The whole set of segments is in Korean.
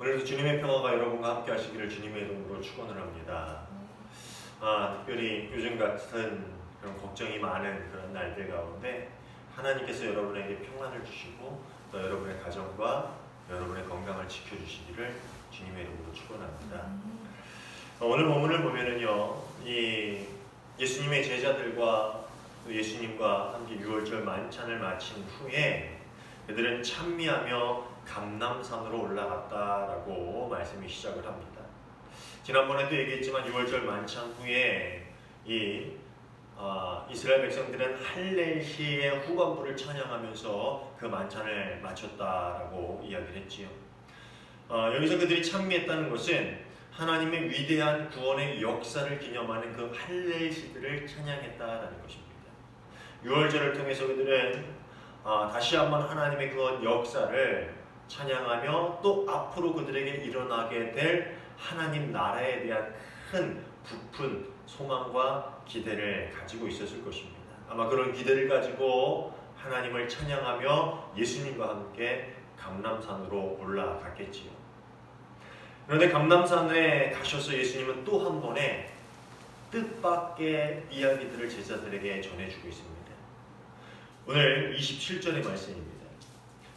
오늘도 주님의 평화가 여러분과 함께 하시기를 주님의 이름으로 축원을 합니다. 특별히 요즘 같은 그런 걱정이 많은 그런 날들 가운데 하나님께서 여러분에게 평안을 주시고 또 여러분의 가정과 여러분의 건강을 지켜주시기를 주님의 이름으로 축원합니다. 오늘 본문을 보면은요, 이 예수님의 제자들과 또 예수님과 함께 유월절 만찬을 마친 후에 그들은 찬미하며 감람산으로 올라갔다라고 말씀이 시작을 합니다. 지난번에도 얘기했지만 유월절 만찬 후에 이스라엘 백성들은 할렐시의 후반부를 찬양하면서 그 만찬을 마쳤다라고 이야기를 했지요. 여기서 그들이 찬미했다는 것은 하나님의 위대한 구원의 역사를 기념하는 그 할렐시들을 찬양했다라는 것입니다. 유월절을 통해서 그들은 다시 한번 하나님의 그 역사를 찬양하며 또 앞으로 그들에게 일어나게 될 하나님 나라에 대한 큰 부푼 소망과 기대를 가지고 있었을 것입니다. 아마 그런 기대를 가지고 하나님을 찬양하며 예수님과 함께 감람산으로 올라갔겠지요. 그런데 감람산에 가셔서 예수님은 또 한 번의 뜻밖의 이야기들을 제자들에게 전해주고 있습니다. 오늘 27절의 말씀입니다.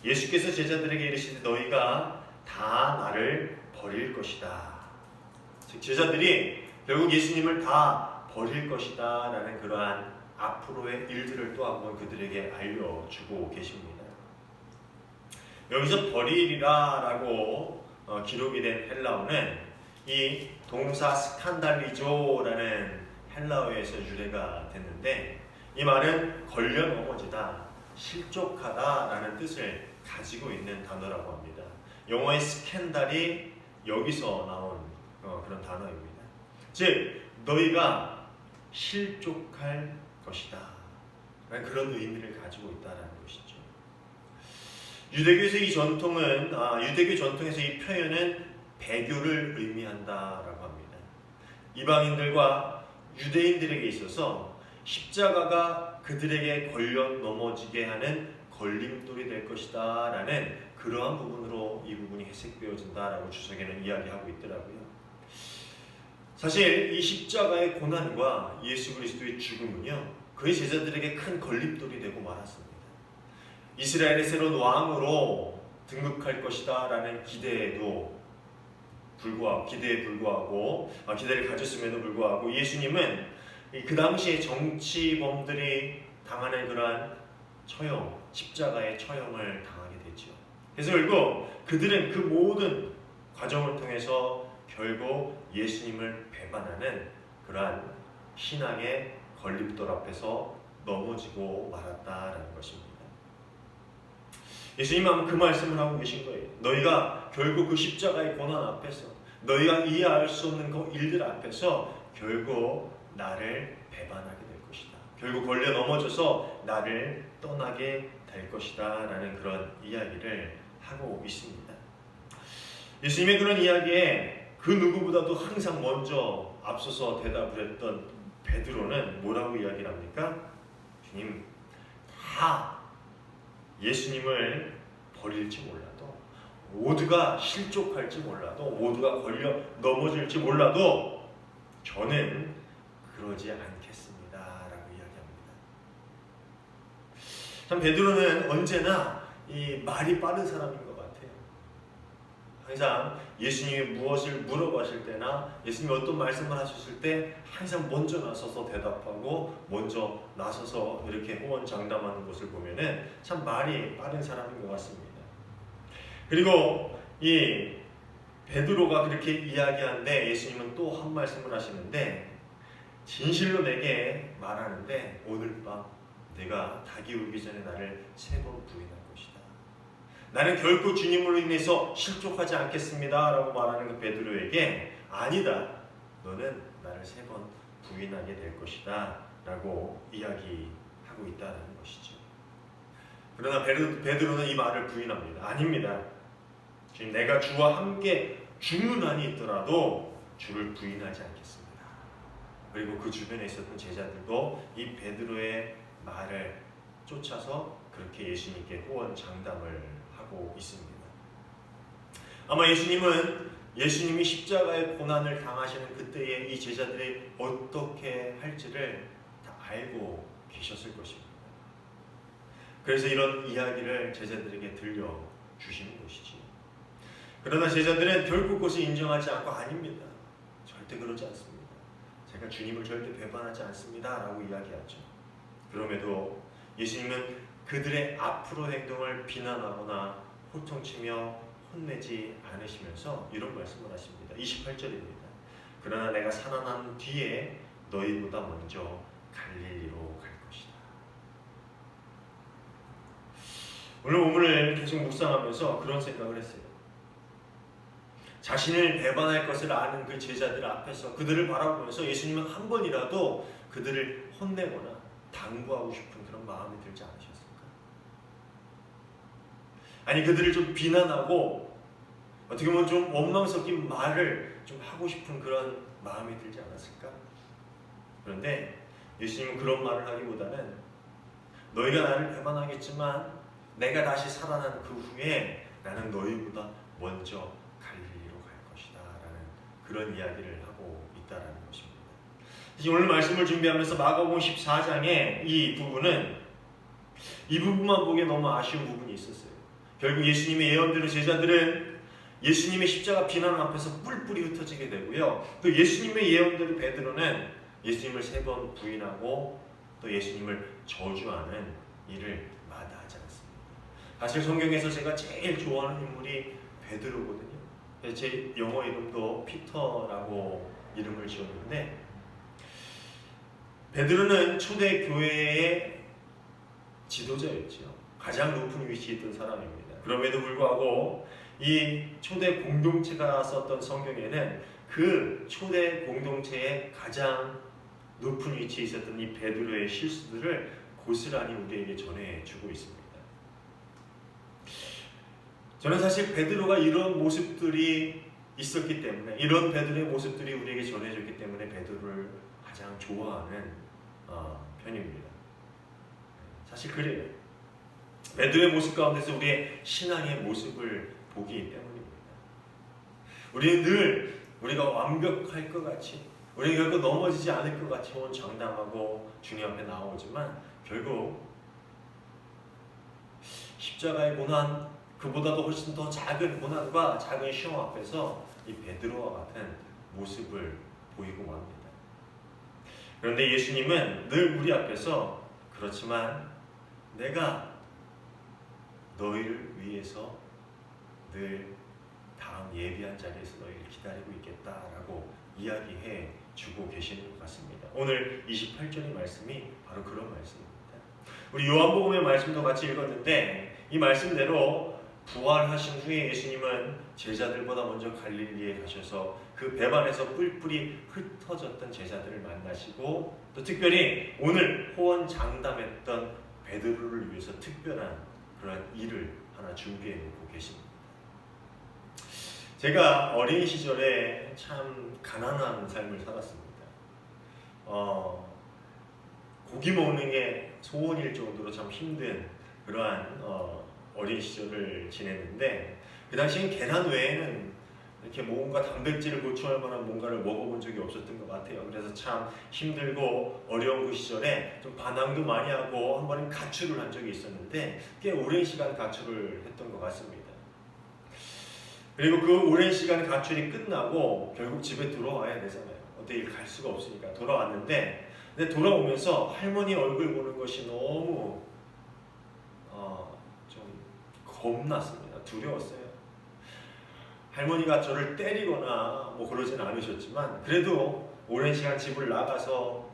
예수께서 제자들에게 이르시되 너희가 다 나를 버릴 것이다. 즉 제자들이 결국 예수님을 다 버릴 것이다 라는 그러한 앞으로의 일들을 또 한 번 그들에게 알려주고 계십니다. 여기서 버리리라 라고 기록이 된 헬라어는 이 동사 스칸달리조라는 헬라어에서 유래가 됐는데 이 말은 걸려 넘어지다, 실족하다 라는 뜻을 가지고 있는 단어라고 합니다. 영어의 스캔달이 여기서 나온 그런 단어입니다. 즉 너희가 실족할 것이다 라는 그런 의미를 가지고 있다는 것이죠. 유대교에서 이 전통은 유대교 전통에서 이 표현은 배교를 의미한다라고 합니다. 이방인들과 유대인들에게 있어서 십자가가 그들에게 걸려 넘어지게 하는 걸림돌이 될 것이다 라는 그러한 부분으로 이 부분이 해석되어진다라고 주석에는 이야기하고 있더라고요. 사실 이 십자가의 고난과 예수 그리스도의 죽음은요, 그의 제자들에게 큰 걸림돌이 되고 말았습니다. 이스라엘의 새로운 왕으로 등극할 것이다 라는 기대에 불구하고 기대를 가졌음에도 불구하고 예수님은 그 당시에 정치범들이 당하는 그러한 처형, 십자가의 처형을 당하게 되죠. 그래서 결국 그들은 그 모든 과정을 통해서 결국 예수님을 배반하는 그러한 신앙의 걸림돌 앞에서 넘어지고 말았다라는 것입니다. 예수님은 그 말씀을 하고 계신 거예요. 너희가 결국 그 십자가의 고난 앞에서, 너희가 이해할 수 없는 그 일들 앞에서 결국 나를 배반하게 될 것이다. 결국 걸려 넘어져서 나를 떠나게 될 것이다 라는 그런 이야기를 하고 있습니다. 예수님의 그런 이야기에 그 누구보다도 항상 먼저 앞서서 대답을 했던 베드로는 뭐라고 이야기를 합니까? 주님, 다 예수님을 버릴지 몰라도, 모두가 실족할지 몰라도, 모두가 걸려 넘어질지 몰라도 저는 그러지 않겠습니다 라고 이야기합니다. 참 베드로는 언제나 이 말이 빠른 사람인 것 같아요. 항상 예수님이 무엇을 물어보실 때나 예수님이 어떤 말씀을 하셨을 때 항상 먼저 나서서 대답하고 먼저 나서서 이렇게 호언장담하는 것을 보면은 참 말이 빠른 사람인 것 같습니다. 그리고 이 베드로가 그렇게 이야기하는데 예수님은 또 한 말씀을 하시는데 진실로 내게 말하는데 오늘 밤 내가 닭이 울기 전에 나를 3번 부인할 것이다. 나는 결코 주님으로 인해서 실족하지 않겠습니다 라고 말하는 그 베드로에게 아니다, 너는 나를 3번 부인하게 될 것이다 라고 이야기하고 있다는 것이죠. 그러나 베드로는 이 말을 부인합니다. 아닙니다. 지금 내가 주와 함께 죽는 한이 있더라도 주를 부인하지 않겠습니다. 그리고 그 주변에 있었던 제자들도 이 베드로의 말을 쫓아서 그렇게 예수님께 호언장담을 하고 있습니다. 아마 예수님이 십자가의 고난을 당하시는 그때에 이 제자들이 어떻게 할지를 다 알고 계셨을 것입니다. 그래서 이런 이야기를 제자들에게 들려주시는 것이지. 그러나 제자들은 결국 그것을 인정하지 않고 아닙니다. 절대 그러지 않습니다. 제가 주님을 절대 배반하지 않습니다. 라고 이야기하죠. 그럼에도 예수님은 그들의 앞으로 행동을 비난하거나 호통치며 혼내지 않으시면서 이런 말씀을 하십니다. 28절입니다. 그러나 내가 살아난 뒤에 너희보다 먼저 갈릴리로 갈 것이다. 오늘 본문을 계속 묵상하면서 그런 생각을 했어요. 자신을 배반할 것을 아는 그 제자들 앞에서 그들을 바라보면서 예수님은 한 번이라도 그들을 혼내거나 당부하고 싶은 그런 마음이 들지 않으셨을까? 아니 그들을 좀 비난하고 어떻게 보면 좀 원망 섞인 말을 좀 하고 싶은 그런 마음이 들지 않았을까? 그런데 예수님은 그런 말을 하기보다는 너희가 나를 배반하겠지만 내가 다시 살아난 그 후에 나는 너희보다 먼저 갈릴리로 갈 것이다 라는 그런 이야기를 하고 있다는 것입니다. 오늘 말씀을 준비하면서 마가복음 14장의 이 부분만 보기에 너무 아쉬운 부분이 있었어요. 결국 예수님의 예언대로 제자들은 예수님의 십자가 비난 앞에서 뿔뿔이 흩어지게 되고요. 또 예수님의 예언대로 베드로는 예수님을 3번 부인하고 또 예수님을 저주하는 일을 마다하지 않습니다. 사실 성경에서 제가 제일 좋아하는 인물이 베드로거든요. 제 영어 이름도 피터라고 이름을 지었는데 베드로는 초대 교회의 지도자였죠. 가장 높은 위치에 있던 사람입니다. 그럼에도 불구하고 이 초대 공동체가 썼던 성경에는 그 초대 공동체의 가장 높은 위치에 있었던 이 베드로의 실수들을 고스란히 우리에게 전해주고 있습니다. 저는 사실 베드로가 이런 모습들이 있었기 때문에 이런 베드로의 모습들이 우리에게 전해졌기 때문에 베드로를 가장 좋아하는 편입니다. 사실 그래요. 베드로의 모습 가운데서 우리의 신앙의 모습을 보기 때문입니다. 우리는 늘 우리가 완벽할 것 같이 우리는 결국 넘어지지 않을 것 같이 장담하고 주님 앞에 나오지만 결국 십자가의 고난 그보다도 훨씬 더 작은 고난과 작은 시험 앞에서 이 베드로와 같은 모습을 보이고 맙니다. 그런데 예수님은 늘 우리 앞에서 그렇지만 내가 너희를 위해서 늘 다음 예비한 자리에서 너희를 기다리고 있겠다라고 이야기해 주고 계시는 것 같습니다. 오늘 28절의 말씀이 바로 그런 말씀입니다. 우리 요한복음의 말씀도 같이 읽었는데 이 말씀대로 부활하신 후에 예수님은 제자들보다 먼저 갈릴리에 가셔서 그 배반에서 뿔뿔이 흩어졌던 제자들을 만나시고 또 특별히 오늘 호언장담했던 베드로를 위해서 특별한 그런 일을 하나 준비해 놓고 계십니다. 제가 어린 시절에 참 가난한 삶을 살았습니다. 고기 먹는 게 소원일 정도로 참 힘든 그러한 어린 시절을 지냈는데 그 당시엔 계란 외에는 이렇게 뭔가 단백질을 보충할 만한 뭔가를 먹어본 적이 없었던 것 같아요. 그래서 참 힘들고 어려운 그 시절에 좀 반항도 많이 하고 한 번은 가출을 한 적이 있었는데 꽤 오랜 시간 가출을 했던 것 같습니다. 그리고 그 오랜 시간 가출이 끝나고 결국 집에 돌아와야 되잖아요. 어디 갈 수가 없으니까 돌아왔는데 근데 돌아오면서 할머니 얼굴 보는 것이 너무 좀 겁났습니다. 두려웠어요. 할머니가 저를 때리거나 뭐 그러진 않으셨지만 그래도 오랜 시간 집을 나가서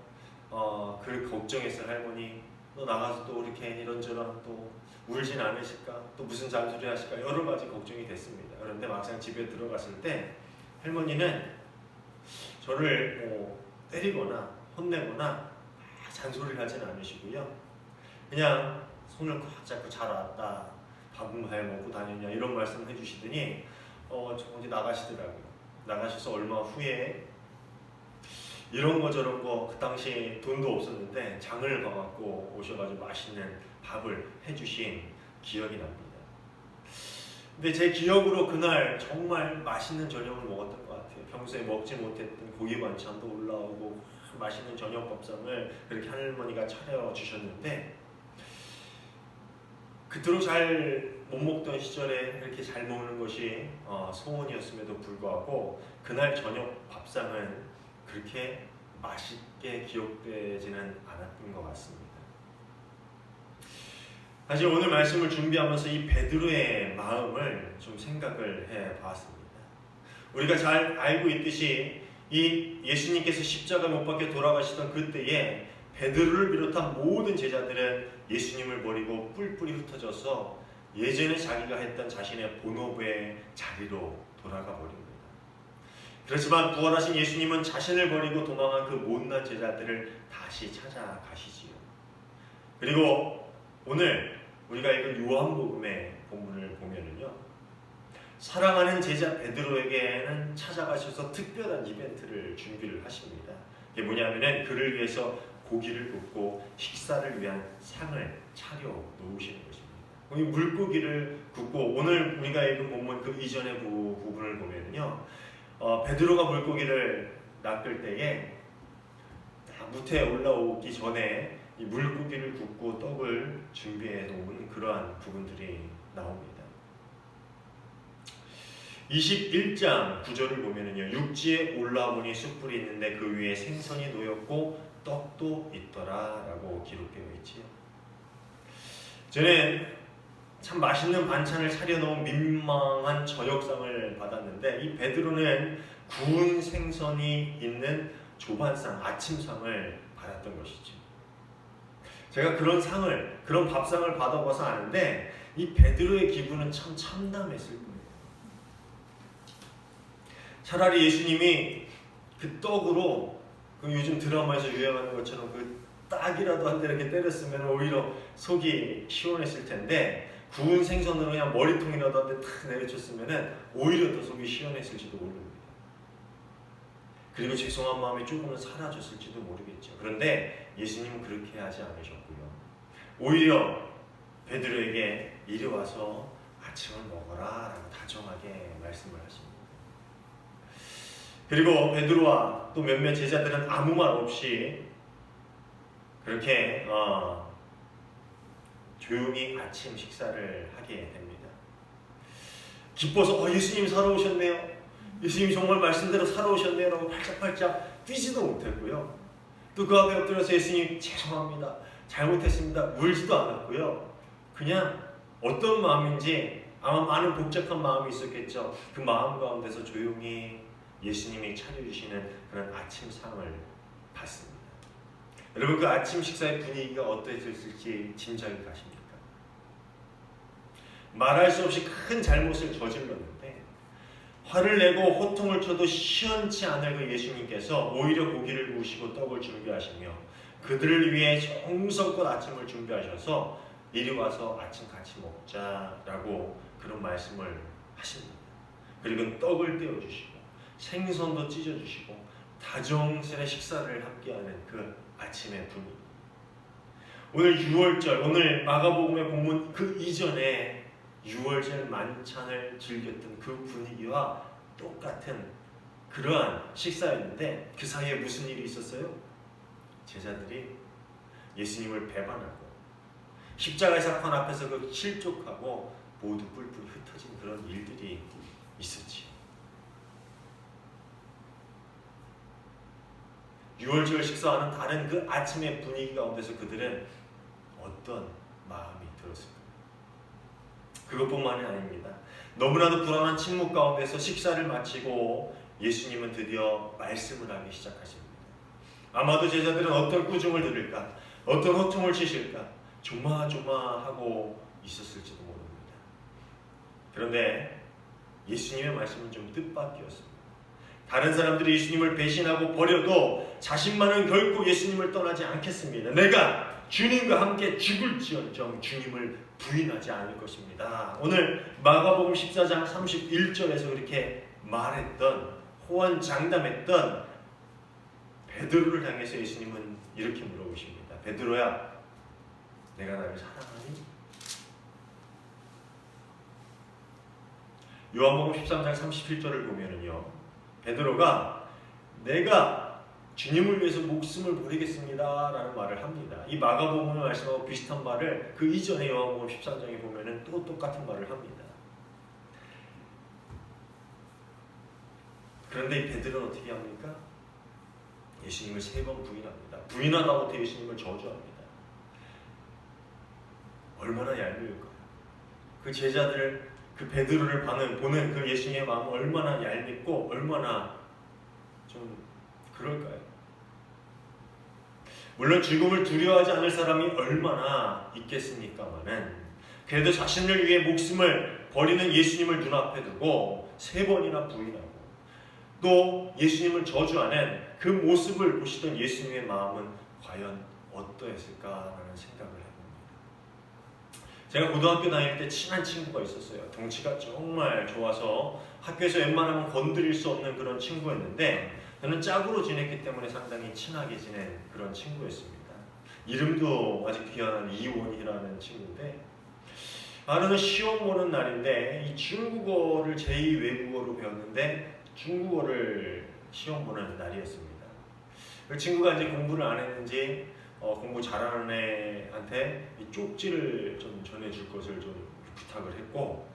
그를 걱정했어요. 할머니 또 나가서 또 이렇게 이런저런 또 울진 않으실까 또 무슨 잔소리 하실까 여러 가지 걱정이 됐습니다. 그런데 막상 집에 들어갔을 때 할머니는 저를 뭐 때리거나 혼내거나 잔소리를 하진 않으시고요. 그냥 손을 꽉 잡고 잘 왔다 밥은 잘 먹고 다녔냐 이런 말씀 해주시더니 어디 나가시더라고요. 나가셔서 얼마 후에 이런 거 저런 거 그 당시 돈도 없었는데 장을 봐갖고 오셔가지고 맛있는 밥을 해주신 기억이 납니다. 근데 제 기억으로 그날 정말 맛있는 저녁을 먹었던 것 같아요. 평소에 먹지 못했던 고기 반찬도 올라오고 맛있는 저녁 밥상을 그렇게 할머니가 차려주셨는데, 그토록 잘 못 먹던 시절에 이렇게 잘 먹는 것이 소원이었음에도 불구하고 그날 저녁 밥상은 그렇게 맛있게 기억되지는 않았던 것 같습니다. 사실 오늘 말씀을 준비하면서 이 베드로의 마음을 좀 생각을 해봤습니다. 우리가 잘 알고 있듯이 이 예수님께서 십자가 못 박혀 돌아가시던 그때에 베드로를 비롯한 모든 제자들은 예수님을 버리고 뿔뿔이 흩어져서 예전에 자기가 했던 자신의 본업의 자리로 돌아가 버립니다. 그렇지만 부활하신 예수님은 자신을 버리고 도망한 그 못난 제자들을 다시 찾아가시지요. 그리고 오늘 우리가 읽은 요한복음의 본문을 보면은요, 사랑하는 제자 베드로에게는 찾아가셔서 특별한 이벤트를 준비를 하십니다. 이게 뭐냐면은 그를 위해서 고기를 굽고 식사를 위한 상을 차려 놓으시는 것입니다. 이 물고기를 굽고, 오늘 우리가 읽은 본문 그 이전의 부분을 보면요, 베드로가 물고기를 낚을 때에 무태에 올라오기 전에 이 물고기를 굽고 떡을 준비해 놓은 그러한 부분들이 나옵니다. 21장 9절을 보면은요, 육지에 올라오니 숯불이 있는데 그 위에 생선이 놓였고 떡도 있더라 라고 기록되어 있지요. 저는 참 맛있는 반찬을 차려놓은 민망한 저녁상을 받았는데, 이 베드로는 구운 생선이 있는 조반상, 아침상을 받았던 것이죠. 제가 그런 밥상을 받아봐서 아는데, 이 베드로의 기분은 참 참담했을 거예요. 차라리 예수님이 그 떡으로, 그 요즘 드라마에서 유행하는 것처럼 그 딱이라도 한 대 이렇게 때렸으면 오히려 속이 시원했을 텐데, 구운 생선으로 그냥 머리통이라도 한 대 탁 내려쳤으면 오히려 더 속이 시원했을지도 모릅니다. 그리고 죄송한 마음이 조금은 사라졌을지도 모르겠죠. 그런데 예수님은 그렇게 하지 않으셨고요. 오히려 베드로에게 이리 와서 아침을 먹어라 라고 다정하게 말씀을 하십니다. 그리고 베드로와 또 몇몇 제자들은 아무 말 없이 그렇게 조용히 아침 식사를 하게 됩니다. 기뻐서 예수님이 살아오셨네요. 예수님이 정말 말씀대로 살아오셨네요 라고 팔짝팔짝 뛰지도 못했고요. 또 그 앞에 엎드려서 예수님 죄송합니다, 잘못했습니다, 울지도 않았고요. 그냥 어떤 마음인지 아마 많은 복잡한 마음이 있었겠죠. 그 마음 가운데서 조용히 예수님이 차려주시는 그런 아침상을 받습니다. 여러분, 그 아침 식사의 분위기가 어떠했을지 짐작이 가십니까? 말할 수 없이 큰 잘못을 저질렀는데 화를 내고 호통을 쳐도 시원치 않을 그 예수님께서 오히려 고기를 구우시고 떡을 준비하시며 그들을 위해 정성껏 아침을 준비하셔서 이리 와서 아침 같이 먹자라고 그런 말씀을 하십니다. 그리고 떡을 떼어주시고 생선도 찢어주시고 다정스레 식사를 함께하는 그 아침의 분위기. 오늘 6월절, 오늘 마가복음의 본문 그 이전에 6월절 만찬을 즐겼던 그 분위기와 똑같은 그러한 식사였는데, 그 사이에 무슨 일이 있었어요? 제자들이 예수님을 배반하고 십자가의 사건 앞에서 그 실족하고 모두 뿔뿔이 흩어진 그런 일들이 있었지요. 6월절 식사와는 다른 그 아침의 분위기 가운데서 그들은 어떤 마음이 들었을까요? 그것뿐만이 아닙니다. 너무나도 불안한 침묵 가운데서 식사를 마치고 예수님은 드디어 말씀을 하기 시작하십니다. 아마도 제자들은 어떤 꾸중을 들을까, 어떤 호통을 치실까 조마조마하고 있었을지도 모릅니다. 그런데 예수님의 말씀은 좀 뜻밖이었습니다. 다른 사람들이 예수님을 배신하고 버려도 자신만은 결코 예수님을 떠나지 않겠습니다. 내가 주님과 함께 죽을지언정 주님을 부인하지 않을 것입니다. 오늘 마가복음 14장 31절에서 그렇게 말했던, 호언장담했던 베드로를 향해서 예수님은 이렇게 물어보십니다. 베드로야, 내가 나를 사랑하니? 요한복음 13장 37절을 보면은요, 베드로가 내가 주님을 위해서 목숨을 버리겠습니다 라는 말을 합니다. 이 마가복음의 말씀하고 비슷한 말을 그 이전에 요한복음 13장에 보면은 또 똑같은 말을 합니다. 그런데 이 베드로는 어떻게 합니까? 예수님을 3번 부인합니다. 부인하다고 예수님을 저주합니다. 얼마나 얄미울까요? 그 제자들, 그 베드로를 보는 그 예수님의 마음은 얼마나 얄밉고 얼마나 좀 그럴까요? 물론 죽음을 두려워하지 않을 사람이 얼마나 있겠습니까마는 그래도 자신을 위해 목숨을 버리는 예수님을 눈앞에 두고 3번이나 부인하고 또 예수님을 저주하는 그 모습을 보시던 예수님의 마음은 과연 어떠했을까라는 생각을 해봅니다. 제가 고등학교 다닐 때 친한 친구가 있었어요. 덩치가 정말 좋아서 학교에서 웬만하면 건드릴 수 없는 그런 친구였는데 저는 짝으로 지냈기 때문에 상당히 친하게 지낸 그런 친구였습니다. 이름도 아직 기억나는 이원이라는 친구인데 나는 시험 보는 날인데 이 중국어를 제2 외국어로 배웠는데 중국어를 시험 보는 날이었습니다. 그 친구가 이제 공부를 안 했는지 공부 잘하는 애한테 이 쪽지를 좀 전해줄 것을 좀 부탁을 했고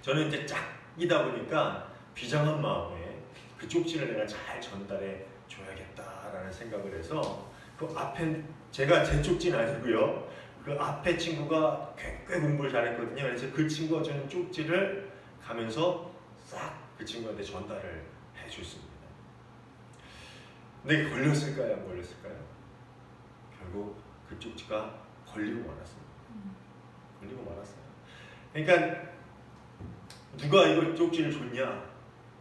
저는 이제 짝이다 보니까 비장한 마음에 그 쪽지를 내가 잘 전달해 줘야겠다라는 생각을 해서 그 앞에 제가 제 쪽지는 아니고요. 그 앞에 친구가 꽤 공부를 잘했거든요. 그래서 그 친구가 주는 쪽지를 가면서 싹 그 친구한테 전달을 해줬습니다. 근데 걸렸을까요? 안 걸렸을까요? 결국 그 쪽지가 걸리고 말았습니다. 걸리고 말았어요. 그러니까 누가 이걸 쪽지를 줬냐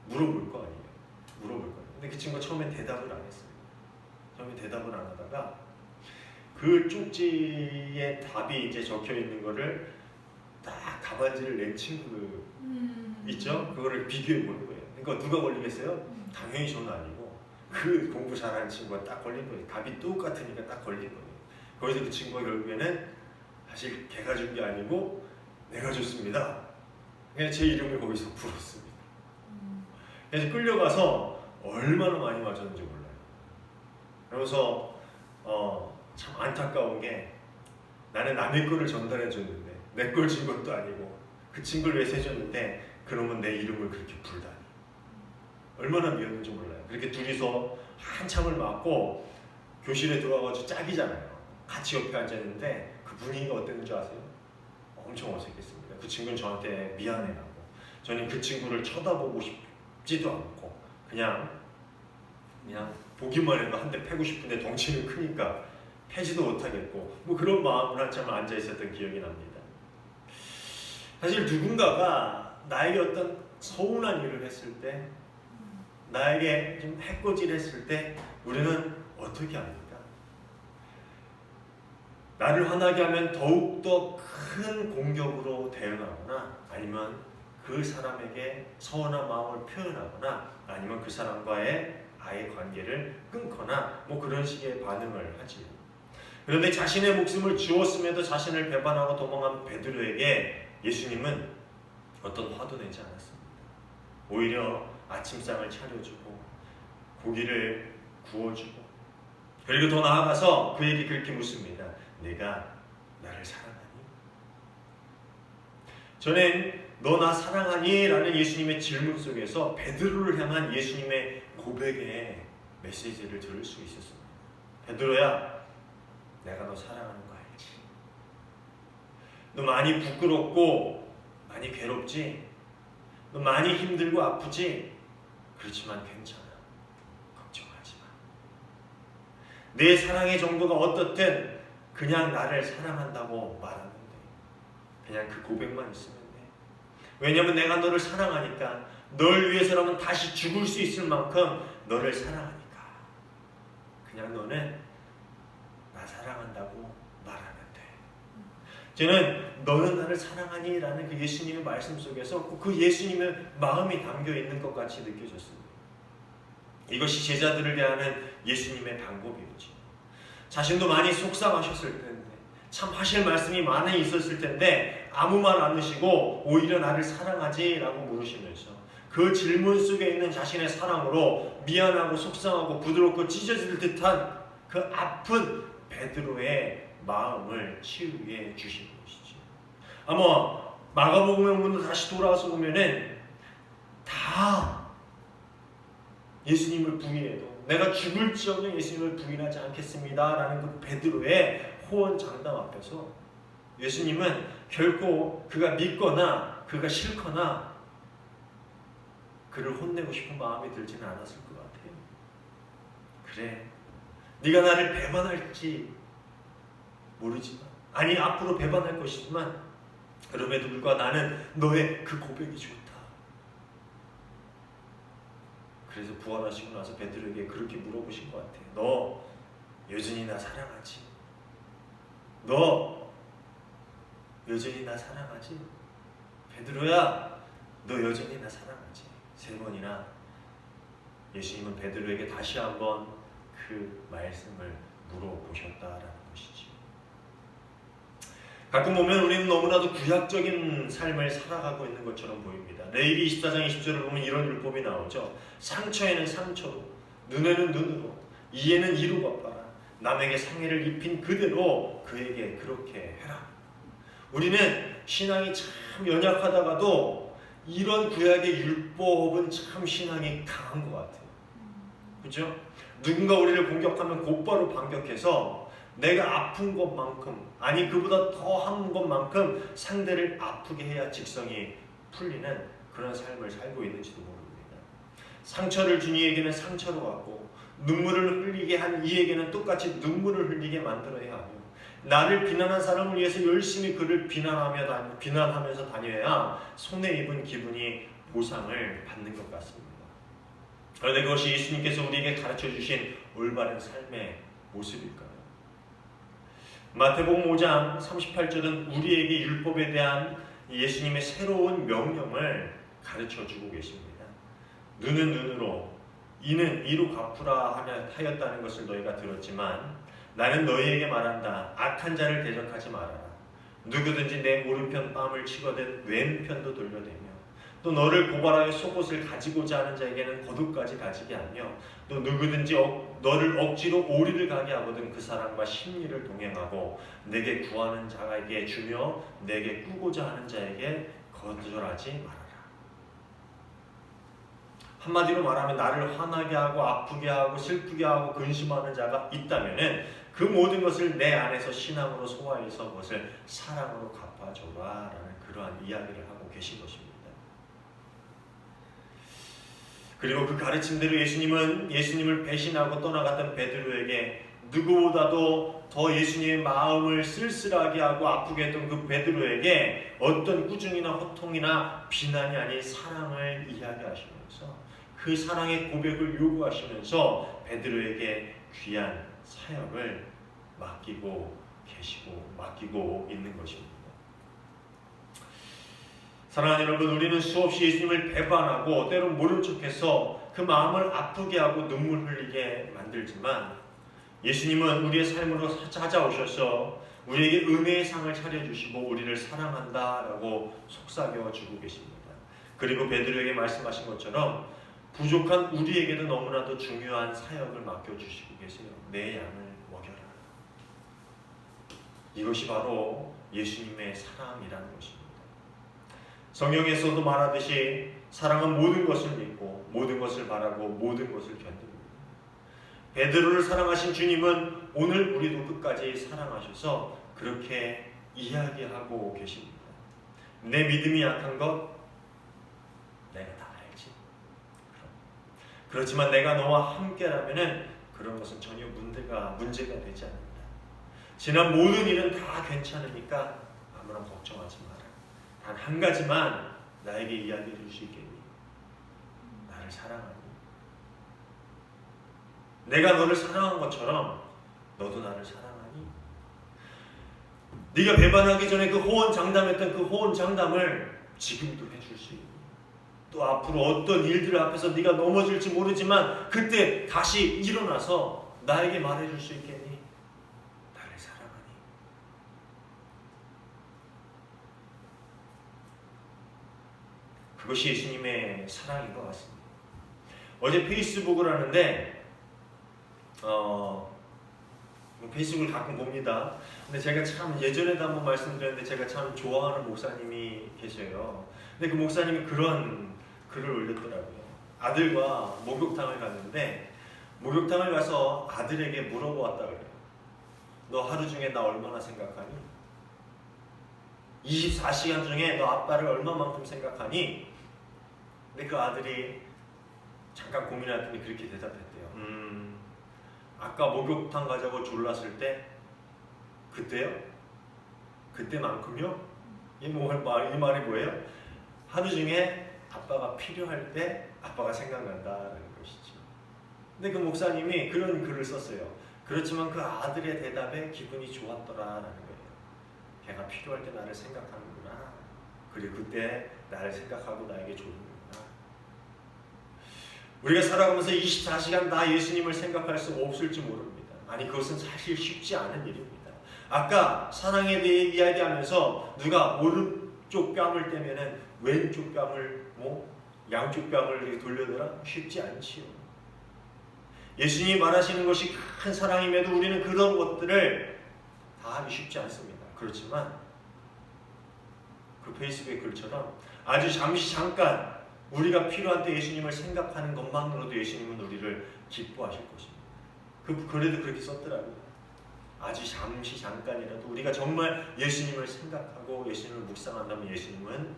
물어볼 거 아니에요. 물어볼 거예요. 근데 그 친구가 처음에 대답을 안 했어요. 처음에 대답을 안 하다가 그 쪽지에 답이 이제 적혀 있는 거를 딱 답안지를 낸 친구 있죠? 그거를 비교해 보는 거예요. 그러니까 누가 걸리겠어요? 당연히 저는 아니고 그 공부 잘하는 친구가 딱 걸린 거예요. 답이 똑같으니까 딱 걸린 거예요. 거기서 그 친구가 결국에는 사실 걔가 준 게 아니고 내가 줬습니다. 그냥 제 이름을 거기서 불었습니다. 그래서 끌려가서 얼마나 많이 맞았는지 몰라요. 그러면서 참 안타까운 게 나는 남의 거를 전달해 줬는데 내 걸 준 것도 아니고 그 친구를 위해서 해줬는데 그러면 내 이름을 그렇게 불다니 얼마나 미웠는지 몰라요. 그렇게 둘이서 한참을 맞고 교실에 들어와가지고 짝이잖아요. 같이 옆에 앉아있는데 그 분위기가 어땠는 줄 아세요? 엄청 어색했습니다. 그 친구는 저한테 미안해하고 저는 그 친구를 쳐다보고 싶지도 않고 그냥 보기만 해도 한 대 패고 싶은데 덩치는 크니까 패지도 못하겠고 뭐 그런 마음으로 한참 앉아있었던 기억이 납니다. 사실 누군가가 나에게 어떤 서운한 일을 했을 때 나에게 좀 해코지를 했을 때 우리는 어떻게 합니까? 나를 화나게 하면 더욱더 큰 공격으로 대응하거나 아니면 그 사람에게 서운한 마음을 표현하거나 아니면 그 사람과의 아예 관계를 끊거나 뭐 그런 식의 반응을 하지요. 그런데 자신의 목숨을 주었음에도 자신을 배반하고 도망한 베드로에게 예수님은 어떤 화도 내지 않았습니다. 오히려 아침상을 차려주고 고기를 구워주고 그리고 더 나아가서 그에게 그렇게 묻습니다. 내가 나를 사랑하니? 저는 너 나 사랑하니? 라는 예수님의 질문 속에서 베드로를 향한 예수님의 고백의 메시지를 들을 수 있었습니다. 베드로야, 내가 너 사랑하는 거 알지? 너 많이 부끄럽고 많이 괴롭지? 너 많이 힘들고 아프지? 그렇지만 괜찮아. 걱정하지 마. 내 사랑의 정도가 어떻든 그냥 나를 사랑한다고 말하면 돼. 그냥 그 고백만 있으면 돼. 왜냐면 내가 너를 사랑하니까 널 위해서라면 다시 죽을 수 있을 만큼 너를 사랑하니까 그냥 너는 나 사랑한다고 말하면 돼. 저는 너는 나를 사랑하니? 라는 그 예수님의 말씀 속에서 그 예수님의 마음이 담겨 있는 것 같이 느껴졌습니다. 이것이 제자들을 대하는 예수님의 방법이었죠. 자신도 많이 속상하셨을 텐데 참 하실 말씀이 많이 있었을 텐데 아무 말 안 하시고 오히려 나를 사랑하지? 라고 물으시면서 그 질문 속에 있는 자신의 사랑으로 미안하고 속상하고 부드럽고 찢어질 듯한 그 아픈 베드로의 마음을 치유해 주시는 것이죠. 아마 마가복음을 다시 돌아와서 보면은 다 예수님을 부인해도 내가 죽을지언정 예수님을 부인하지 않겠습니다 라는 그 베드로의 호언장담 앞에서 예수님은 결코 그가 믿거나 그가 싫거나 그를 혼내고 싶은 마음이 들지는 않았을 것 같아요. 그래, 네가 나를 배반할지 모르지만, 아니 앞으로 배반할 것이지만 그럼에도 불구하고 나는 너의 그 고백이 좋다. 그래서 부활하시고 나서 베드로에게 그렇게 물어보신 것 같아요. 너 여전히 나 사랑하지? 너 여전히 나 사랑하지? 베드로야, 너 여전히 나 사랑하지? 3번이나 예수님은 베드로에게 다시 한번 그 말씀을 물어보셨다라는 것이지. 가끔 보면 우리는 너무나도 구약적인 삶을 살아가고 있는 것처럼 보입니다. 레위기 24장 20절을 보면 이런 율법이 나오죠. 상처에는 상처로, 눈에는 눈으로, 이에는 이로 갚아라. 남에게 상해를 입힌 그대로 그에게 그렇게 해라. 우리는 신앙이 참 연약하다가도 이런 구약의 율법은 참 신앙이 강한 것 같아요. 그렇죠? 누군가 우리를 공격하면 곧바로 반격해서 내가 아픈 것만큼, 아니 그보다 더한 것만큼 상대를 아프게 해야 직성이 풀리는 그런 삶을 살고 있는지도 모릅니다. 상처를 준 이에게는 상처로 갚고 눈물을 흘리게 한 이에게는 똑같이 눈물을 흘리게 만들어야 하며, 나를 비난한 사람을 위해서 열심히 그를 비난하면서 다녀야 손해 입은 기분이 보상을 받는 것 같습니다. 그런데 그것이 예수님께서 우리에게 가르쳐 주신 올바른 삶의 모습일까요? 마태복음 5장 38절은 우리에게 율법에 대한 예수님의 새로운 명령을 가르쳐 주고 계십니다. 눈은 눈으로, 이는 이로 갚으라 하였다는 것을 너희가 들었지만 나는 너희에게 말한다. 악한 자를 대적하지 말아라. 누구든지 내 오른편 뺨을 치거든 왼편도 돌려대며 또 너를 고발하여 속옷을 가지고자 하는 자에게는 겉옷까지 가지게 하며 또 누구든지 너를 억지로 오리를 가게 하거든 그 사람과 심리를 동행하고 내게 구하는 자에게 주며 내게 꾸고자 하는 자에게 거절하지 말아라. 한마디로 말하면 나를 화나게 하고 아프게 하고 슬프게 하고 근심하는 자가 있다면은 그 모든 것을 내 안에서 신앙으로 소화해서 그것을 사랑으로 갚아줘라 라는 그러한 이야기를 하고 계신 것입니다. 그리고 그 가르침대로 예수님은 예수님을 배신하고 떠나갔던 베드로에게 누구보다도 더 예수님의 마음을 쓸쓸하게 하고 아프게 했던 그 베드로에게 어떤 꾸중이나 호통이나 비난이 아닌 사랑을 이야기하시면서 그 사랑의 고백을 요구하시면서 베드로에게 귀한 사역을 맡기고 있는 것입니다. 사랑하는 여러분, 우리는 수없이 예수님을 배반하고 때론 모른 척해서 그 마음을 아프게 하고 눈물 흘리게 만들지만 예수님은 우리의 삶으로 찾아오셔서 우리에게 은혜의 상을 차려주시고 우리를 사랑한다라고 속삭여주고 계십니다. 그리고 베드로에게 말씀하신 것처럼 부족한 우리에게도 너무나도 중요한 사역을 맡겨주시고 계세요. 내 양을 먹여라. 이것이 바로 예수님의 사랑이라는 것입니다. 성경에서도 말하듯이 사랑은 모든 것을 믿고 모든 것을 바라고 모든 것을 견딥니다. 베드로를 사랑하신 주님은 오늘 우리도 끝까지 사랑하셔서 그렇게 이야기하고 계십니다. 내 믿음이 약한 것 내가 다 알지. 그렇지만 내가 너와 함께라면은 그런 것은 전혀 문제가 되지 않는다. 지난 모든 일은 다 괜찮으니까 아무런 걱정하지 마라. 단 한 가지만 나에게 이야기해 줄 수 있겠니? 나를 사랑하니? 내가 너를 사랑한 것처럼 너도 나를 사랑하니? 네가 배반하기 전에 그 호언장담했던 그 호언장담을 지금도 해줄 수 있니? 또 앞으로 어떤 일들 앞에서 네가 넘어질지 모르지만 그때 다시 일어나서 나에게 말해줄 수 있겠니? 나를 사랑하니? 그것이 예수님의 사랑인 것 같습니다. 어제 페이스북을 하는데 페이스북을 가끔 봅니다. 근데 제가 참 예전에도 한번 말씀드렸는데 제가 참 좋아하는 목사님이 계셔요. 근데 그 목사님이 그런 글을 올렸더라고요. 아들과 목욕탕을 갔는데 목욕탕을 가서 아들에게 물어보았다 그래요. 너 하루 중에 나 얼마나 생각하니? 24시간 중에 너 아빠를 얼마만큼 생각하니? 근데 그 아들이 잠깐 고민했더니 그렇게 대답했대요. 아까 목욕탕 가자고 졸랐을 때 그때요? 그때만큼요? 이 말이 뭐예요? 하루 중에 아빠가 필요할 때 아빠가 생각난다는 것이죠. 근데 그 목사님이 그런 글을 썼어요. 그렇지만 그 아들의 대답에 기분이 좋았더라라는 거예요. 걔가 필요할 때 나를 생각하는구나. 그리고 그때 나를 생각하고 나에게 주는구나. 우리가 살아가면서 24시간 다 예수님을 생각할 수 없을지 모릅니다. 아니 그것은 사실 쉽지 않은 일입니다. 아까 사랑에 대해 이야기하면서 누가 오른쪽 뺨을 떼면은 왼쪽 뺨을 양쪽 뺨을 돌려더라? 쉽지 않지요. 예수님이 말하시는 것이 큰 사랑임에도 우리는 그런 것들을 다 하기 쉽지 않습니다. 그렇지만 그 페이스북의 글처럼 아주 잠깐 우리가 필요한 때 예수님을 생각하는 것만으로도 예수님은 우리를 기뻐하실 것입니다. 그 글에도 그렇게 썼더라고요. 아주 잠깐이라도 우리가 정말 예수님을 생각하고 예수님을 묵상한다면 예수님은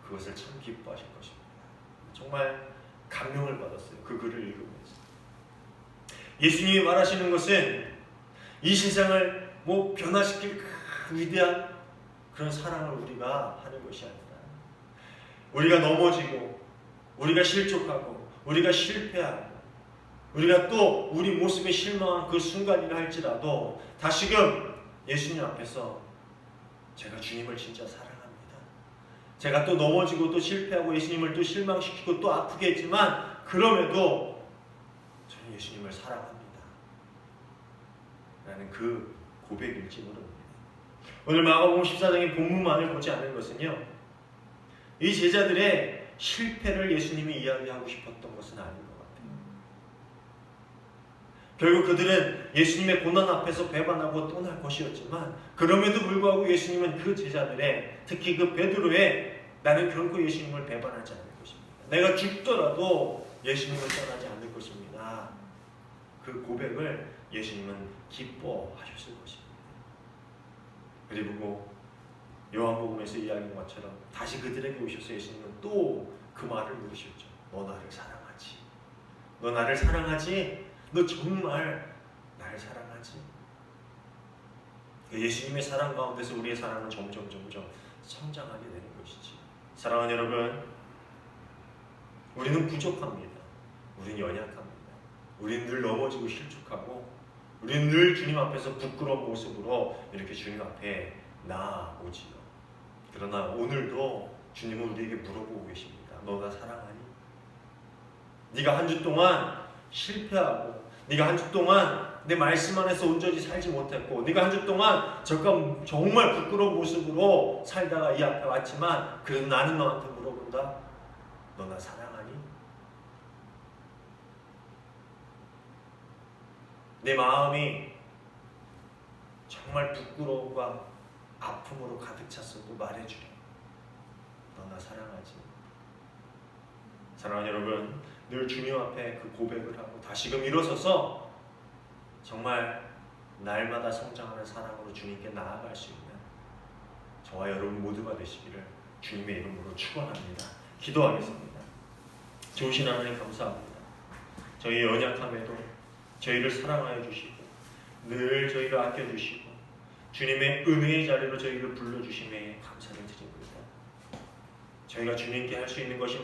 그것을 참 기뻐하실 것입니다. 정말 감명을 받았어요. 그 글을 읽으면서. 예수님이 말하시는 것은 이 세상을 변화시킬 위대한 그런 사랑을 우리가 하는 것이 아니라 우리가 넘어지고 우리가 실족하고 우리가 실패하고 우리가 또 우리 모습에 실망한 그 순간이라 할지라도 다시금 예수님 앞에서 제가 주님을 진짜 사랑합니다. 제가 또 넘어지고 또 실패하고 예수님을 또 실망시키고 또 아프게 했지만 그럼에도 저는 예수님을 사랑합니다. 라는 그 고백일지 모릅니다. 오늘 마가복음 14장의 본문만을 보지 않은 것은요. 이 제자들의 실패를 예수님이 이야기하고 싶었던 것은 아닌 것 같아요. 결국 그들은 예수님의 고난 앞에서 배반하고 떠날 것이었지만 그럼에도 불구하고 예수님은 그 제자들의 특히 그 베드로의 나는 결코 예수님을 배반하지 않을 것입니다. 내가 죽더라도 예수님을 떠나지 않을 것입니다. 그 고백을 예수님은 기뻐하셨을 것입니다. 그리고 요한복음에서 이야기한 것처럼 다시 그들에게 오셔서 예수님은 또 그 말을 물으셨죠. 너 나를 사랑하지? 너 나를 사랑하지? 너 정말 나를 사랑하지? 예수님의 사랑 가운데서 우리의 사랑은 점점 성장하게 되는 것이지. 사랑하는 여러분, 우리는 부족합니다. 우리는 연약합니다. 우리는 늘 넘어지고 실족하고 우리는 늘 주님 앞에서 부끄러운 모습으로 이렇게 주님 앞에 나아오지요. 그러나 오늘도 주님은 우리에게 물어보고 계십니다. 너 나 사랑하니? 네가 한 주 동안 실패하고 네가 한 주 동안 내 말씀 안에서 온전히 살지 못했고 네가 한 주 동안 정말 부끄러운 모습으로 살다가 이 앞에 왔지만 그래도 나는 너한테 물어본다. 너 나 사랑하니? 내 마음이 정말 부끄러움과 아픔으로 가득 찼어도 말해주렴. 너 나 사랑하지? 사랑하는 여러분, 늘 주님 앞에 그 고백을 하고 다시금 일어서서 정말 날마다 성장하는 사랑으로 주님께 나아갈 수 있는 저와 여러분 모두가 되시기를 주님의 이름으로 축원합니다. 기도하겠습니다. 좋으신 하나님 감사합니다. 저희 연약함에도 저희를 사랑하여 주시고 늘 저희를 아껴주시고 주님의 은혜의 자리로 저희를 불러주심에 감사를 드립니다. 저희가 주님께 할 수 있는 것이